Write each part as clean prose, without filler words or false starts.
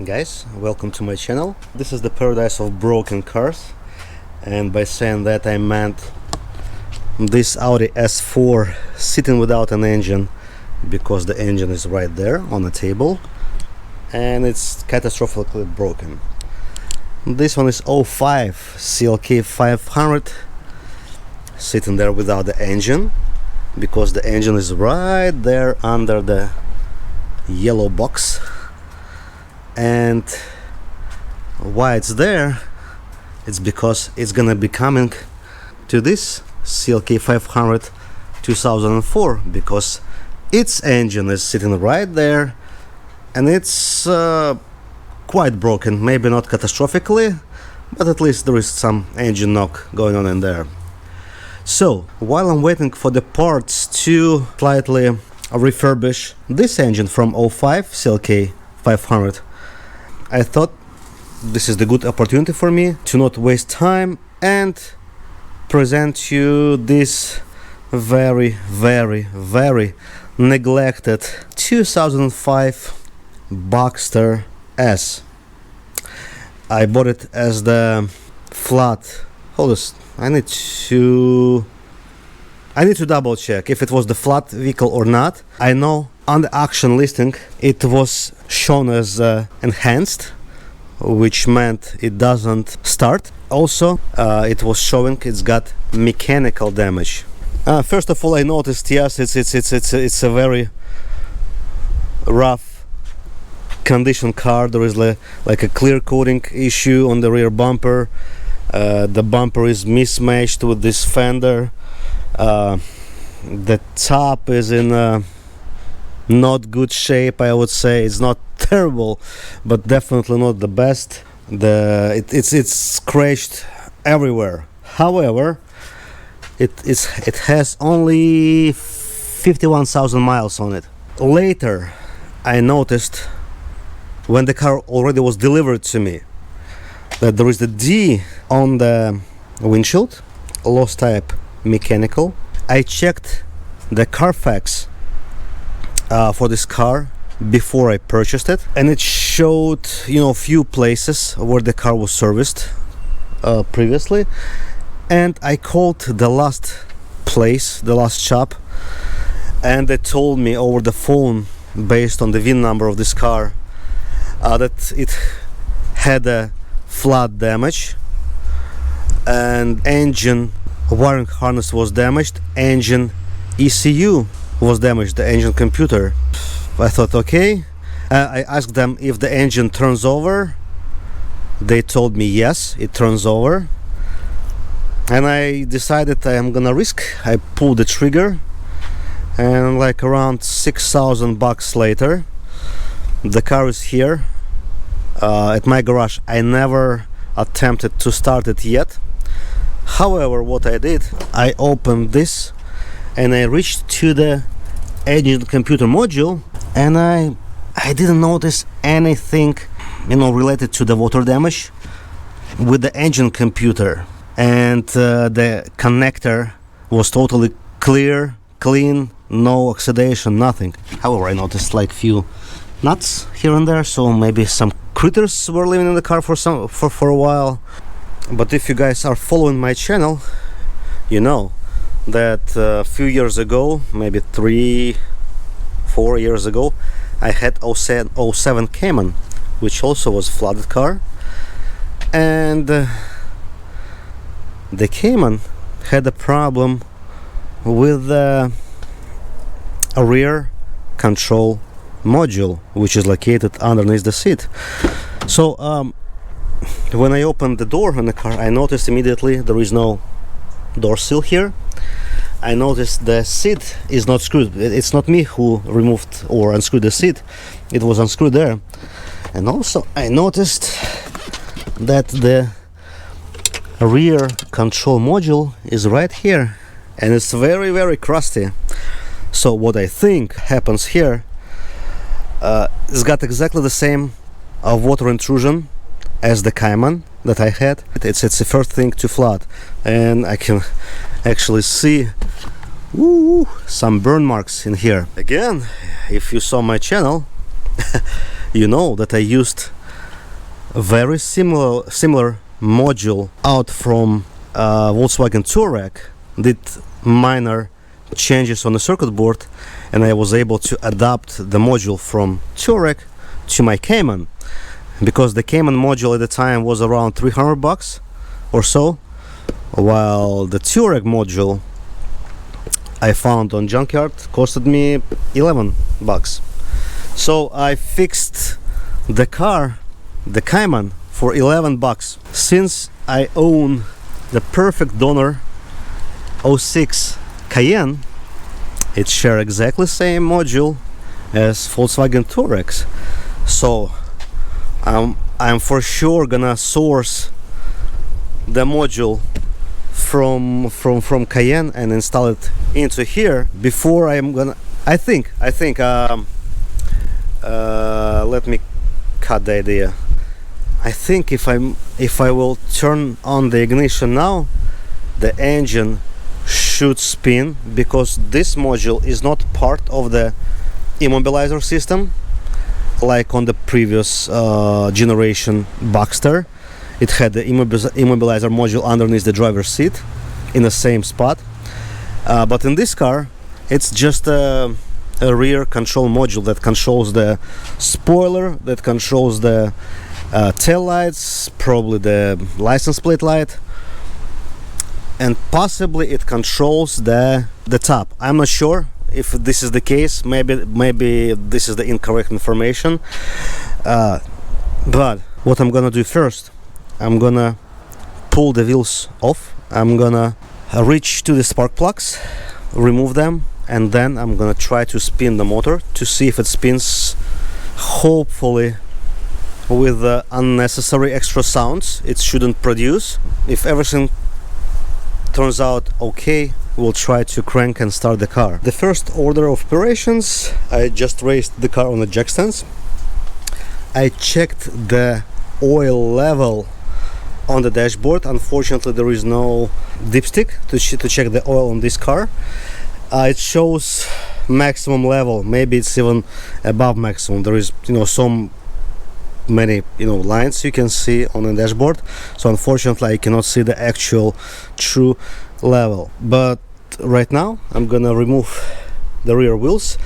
Guys, welcome to my channel. This is the paradise of broken cars, and by saying that I meant this Audi S4 sitting without an engine because the engine is right there on the table and it's catastrophically broken. This one is 05 CLK 500 sitting there without the engine because the engine is right there under the yellow box. And why it's there, it's because it's gonna be coming to this CLK 500 2004 because its engine is sitting right there and it's quite broken, maybe not catastrophically, but at least there is some engine knock going on in there. So while I'm waiting for the parts to slightly refurbish this engine from 05 CLK 500, I thought this is the good opportunity for me to not waste time and present you this very neglected 2005 Boxster S. I bought it as the flat. Hold this. I need to double check if it was the flat vehicle or not. I know on the auction listing it was shown as enhanced, which meant it doesn't start. Also it was showing it's got mechanical damage. First of all, I noticed, yes, it's a very rough condition car. There is like a clear coating issue on the rear bumper. The bumper is mismatched with this fender. The top is in not good shape, I would say. It's not terrible, but definitely not the best. It's scratched everywhere. However, it has only 51,000 miles on it. Later, I noticed when the car already was delivered to me that there is a D on the windshield, lost type mechanical. I checked the Carfax for this car before I purchased it, and it showed a few places where the car was serviced previously, and I called the last place, the last shop, and they told me over the phone, based on the VIN number of this car, that it had a flat damage and engine wiring harness was damaged, engine ECU was damaged, the engine computer. I thought, okay. I asked them if the engine turns over. They told me yes, it turns over, and I decided I am gonna risk. I pulled the trigger, and like around 6,000 bucks later, the car is here at my garage. I never attempted to start it yet. However, what I did, I opened this and I reached to the engine computer module, and I didn't notice anything related to the water damage with the engine computer, and the connector was totally clean, no oxidation, nothing. However, I noticed like few nuts here and there, so maybe some critters were living in the car for a while. But if you guys are following my channel, you know that a few years ago, maybe 3-4 years ago, I had 07 Cayman, which also was a flooded car, and the Cayman had a problem with a rear control module, which is located underneath the seat. So when I opened the door in the car, I noticed immediately there is no door seal here. I noticed the seat is not screwed. It's not me who removed or unscrewed the seat, it was unscrewed there. And also I noticed that the rear control module is right here, and it's very crusty. So what I think happens here, it's got exactly the same water intrusion as the Cayman that I had. It's the first thing to flood, and I can actually see some burn marks in here. Again, if you saw my channel, you know that I used a very similar module out from Volkswagen Touareg, did minor changes on the circuit board, and I was able to adapt the module from Touareg to my Cayman, because the Cayman module at the time was around $300 or so, while the Touareg module I found on junkyard costed me $11. So I fixed the car, the Cayman, for $11. Since I own the perfect donor 06 Cayenne, it shares exactly same module as Volkswagen Touaregs. So I'm for sure gonna source the module from Cayenne and install it into here before I'm gonna. I think. Let me cut the idea. I think if I will turn on the ignition now, the engine should spin, because this module is not part of the immobilizer system like on the previous generation Boxster. It had the immobilizer module underneath the driver's seat in the same spot, but in this car it's just a rear control module that controls the spoiler, that controls the tail lights, probably the license plate light, and possibly it controls the top. I'm not sure if this is the case. Maybe this is the incorrect information, but what I'm gonna do first, I'm gonna pull the wheels off, I'm gonna reach to the spark plugs, remove them, and then I'm gonna try to spin the motor to see if it spins, hopefully with unnecessary extra sounds it shouldn't produce. If everything turns out okay, we'll try to crank and start the car. The first order of operations, I just raised the car on the jack stands. I checked the oil level on the dashboard. Unfortunately there is no dipstick to check the oil on this car. It shows maximum level, maybe it's even above maximum. There is so many lines you can see on the dashboard, so unfortunately I cannot see the actual true level. But right now I'm gonna remove the rear wheels,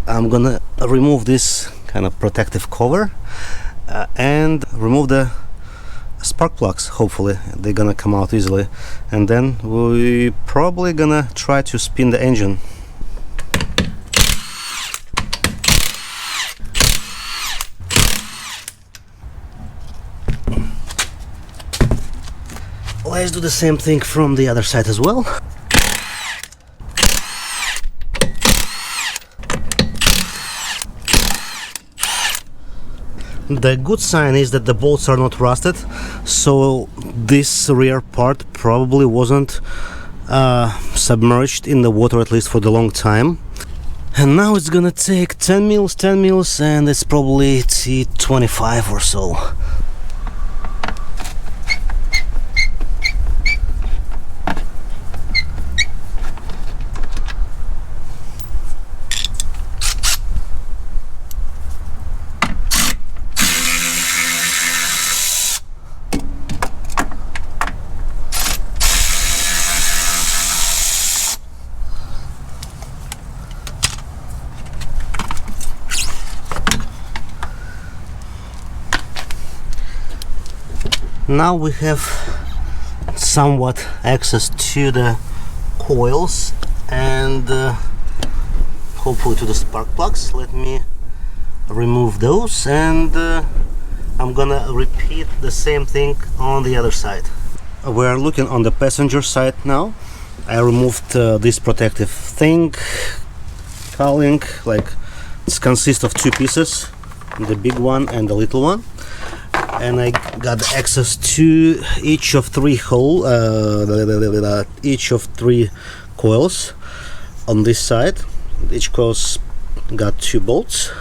I'm gonna remove this kind of protective cover and remove the spark plugs. Hopefully they're gonna come out easily, and then we probably gonna try to spin the engine. Let's do the same thing from the other side as well. The good sign is that the bolts are not rusted, so this rear part probably wasn't submerged in the water, at least for the long time. And now it's gonna take 10 mils, and it's probably T25 or so. Now we have somewhat access to the coils and hopefully to the spark plugs. Let me remove those, and I'm gonna repeat the same thing on the other side. We are looking on the passenger side now. I removed this protective thing, cowling, like it consists of two pieces, the big one and the little one. And I got access to each of three coils on this side. Each coil's got two bolts,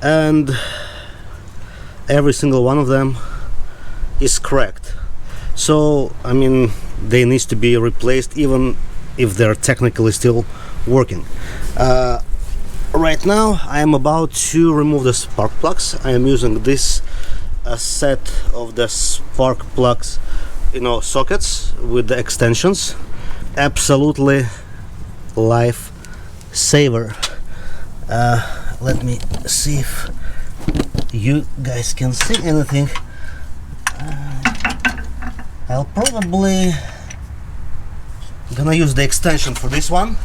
and every single one of them is cracked. So I mean, they need to be replaced even if they're technically still working. Right now I am about to remove the spark plugs. I am using this a set of the spark plugs, you know, sockets with the extensions. Absolutely life saver. Let me see if you guys can see anything. I'll probably gonna use the extension for this one.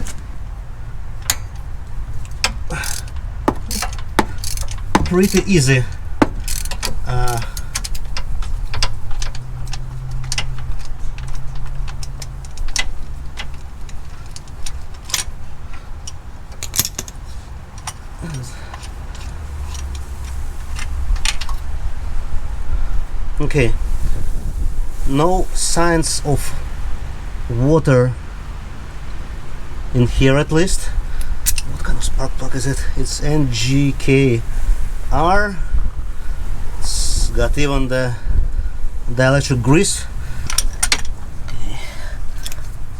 Pretty easy. Okay, no signs of water in here at least. What kind of spark plug is it? It's NGKR. It's got even the electric grease. Okay.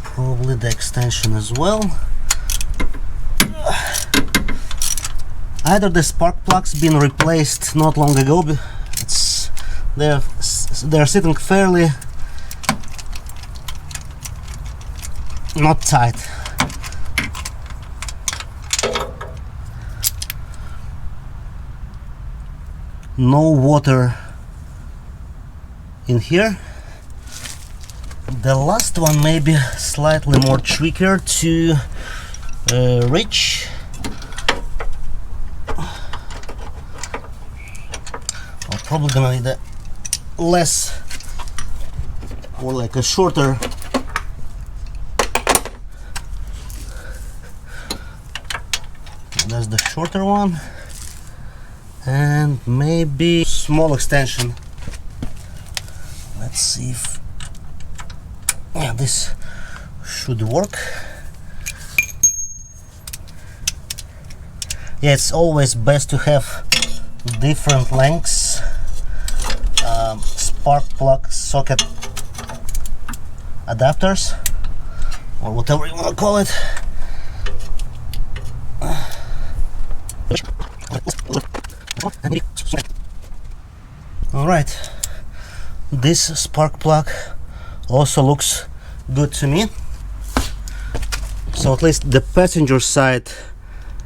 Probably the extension as well. Either the spark plug's been replaced not long ago. They're sitting fairly not tight. No water in here. The last one may be slightly more trickier to reach. I'm probably gonna need a less, or like a shorter that's the shorter one, and maybe small extension. Let's see if this should work. Yeah, it's always best to have different lengths spark plug socket adapters, or whatever you want to call it. Alright, this spark plug also looks good to me, so at least the passenger side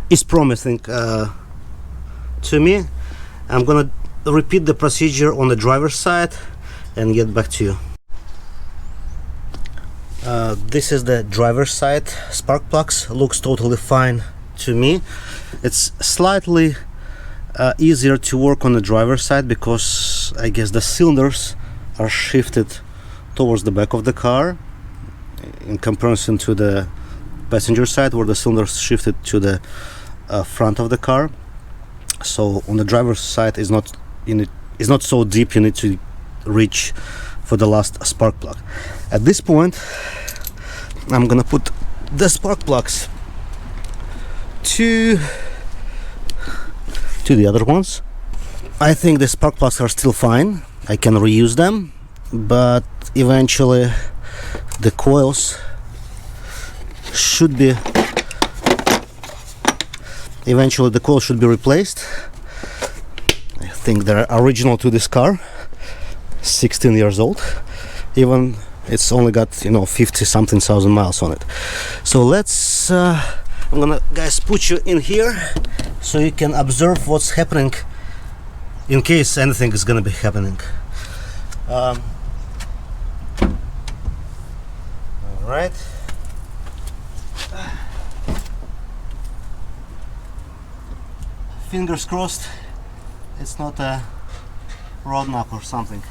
is promising to me. I'm gonna repeat the procedure on the driver's side and get back to you. This is the driver's side spark plugs. Looks totally fine to me. It's slightly easier to work on the driver's side because I guess the cylinders are shifted towards the back of the car in comparison to the passenger side where the cylinders shifted to the front of the car. So on the driver's side is not so deep. You need to reach for the last spark plug. At this point I'm gonna put the spark plugs to the other ones. I think the spark plugs are still fine. I can reuse them, but eventually the coils should be replaced. I think they're original to this car, 16 years old. Even it's only got 50 something thousand miles on it. So let's I'm gonna guys put you in here so you can observe what's happening in case anything is gonna be happening. All right. Fingers crossed it's not a rod knock or something.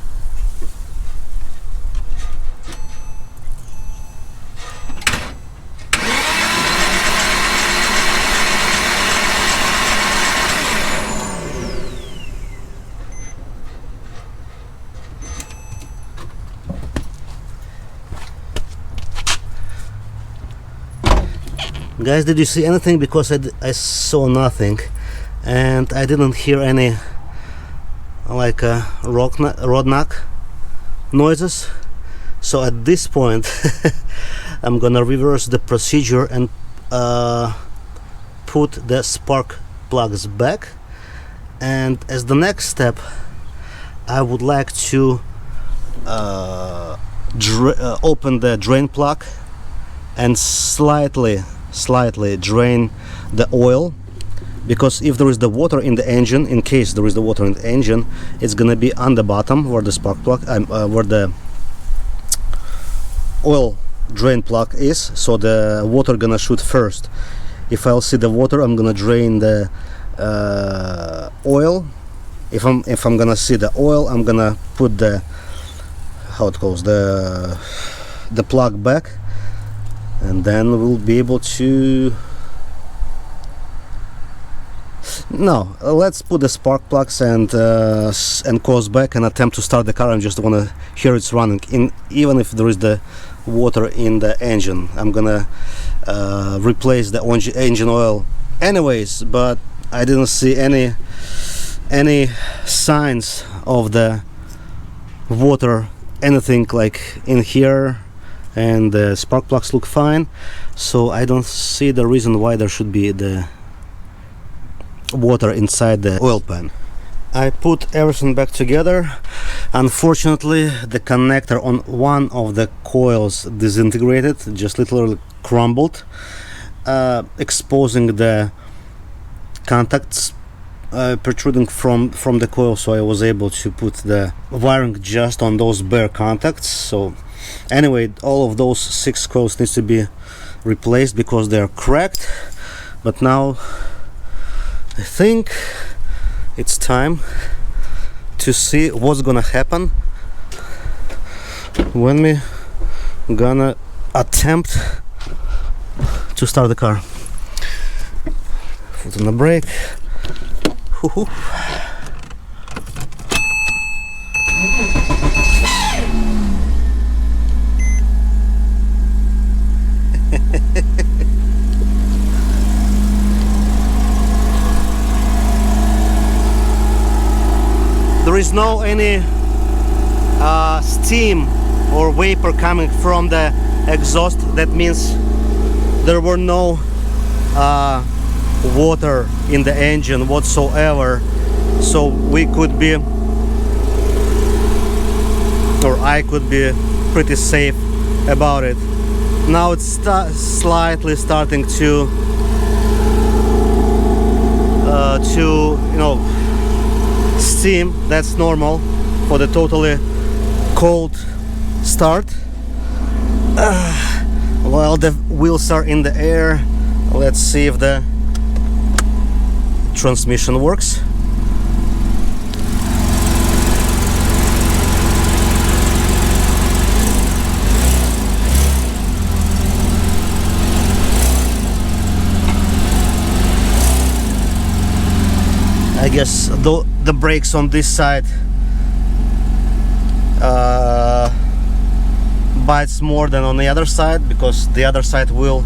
Guys, did you see anything? Because I saw nothing, and I didn't hear any like rod knock noises. So at this point I'm gonna reverse the procedure and put the spark plugs back, and as the next step I would like to open the drain plug and slightly drain the oil, because if there is the water in the engine, in case there is the water in the engine, it's gonna be on the bottom where the spark plug, where the oil drain plug is, so the water gonna shoot first. If I'll see the water, I'm gonna drain the oil. If I'm gonna see the oil, I'm gonna put the, how it goes, the plug back, and then we'll be able to. No, let's put the spark plugs and close back and attempt to start the car. I just wanna hear it's running. Even if there is the water in the engine, I'm gonna replace the engine oil anyways. But I didn't see any signs of the water, anything like in here, and the spark plugs look fine, so I don't see the reason why there should be the water inside the oil pan. I put everything back together. Unfortunately, the connector on one of the coils disintegrated, just literally crumbled, exposing the contacts protruding from the coil, so I was able to put the wiring just on those bare contacts. So anyway, all of those 6 coils needs to be replaced because they're cracked. But now I think it's time to see what's gonna happen when we gonna attempt to start the car. Foot on the brake. Hoo-hoo. There is no any steam or vapor coming from the exhaust. That means there were no water in the engine whatsoever, so we could be, or I could be, pretty safe about it. Now it's slightly starting to steam. That's normal for the totally cold start. While the wheels are in the air, let's see if the transmission works. I guess the brakes on this side bites more than on the other side, because the other side wheel,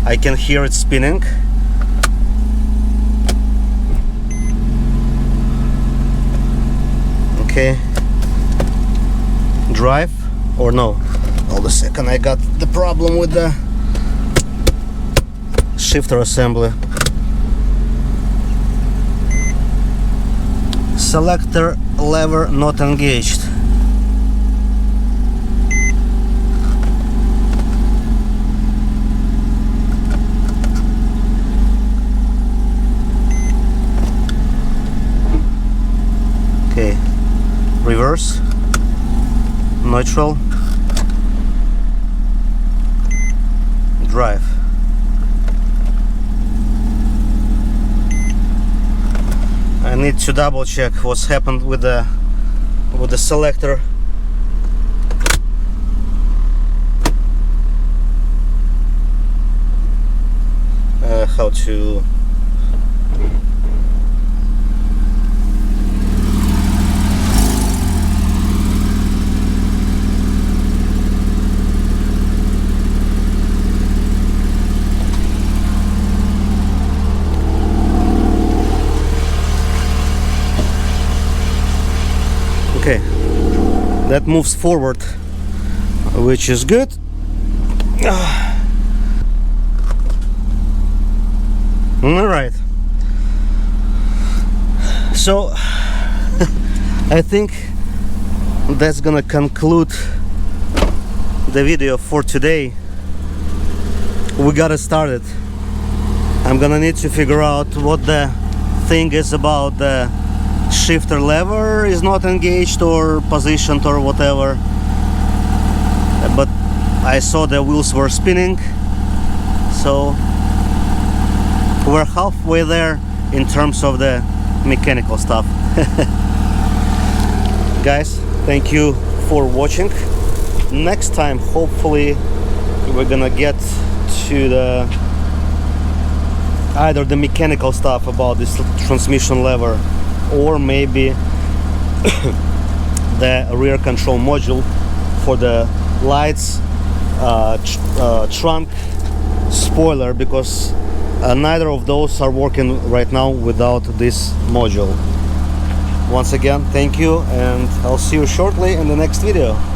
I can hear it spinning. Okay, drive or no? Hold a second, I got the problem with the shifter assembly. Selector lever not engaged. Okay, reverse, neutral, drive. I need to double check what's happened with the selector. How to okay, that moves forward, which is good. All right, so I think that's gonna conclude the video for today. We gotta start it. I'm gonna need to figure out what the thing is about the shifter lever is not engaged or positioned or whatever, but I saw the wheels were spinning, so we're halfway there in terms of the mechanical stuff. Guys, thank you for watching. Next time hopefully we're gonna get to the either the mechanical stuff about this transmission lever, or maybe the rear control module for the lights, trunk, spoiler, because neither of those are working right now without this module. Once again, thank you, and I'll see you shortly in the next video.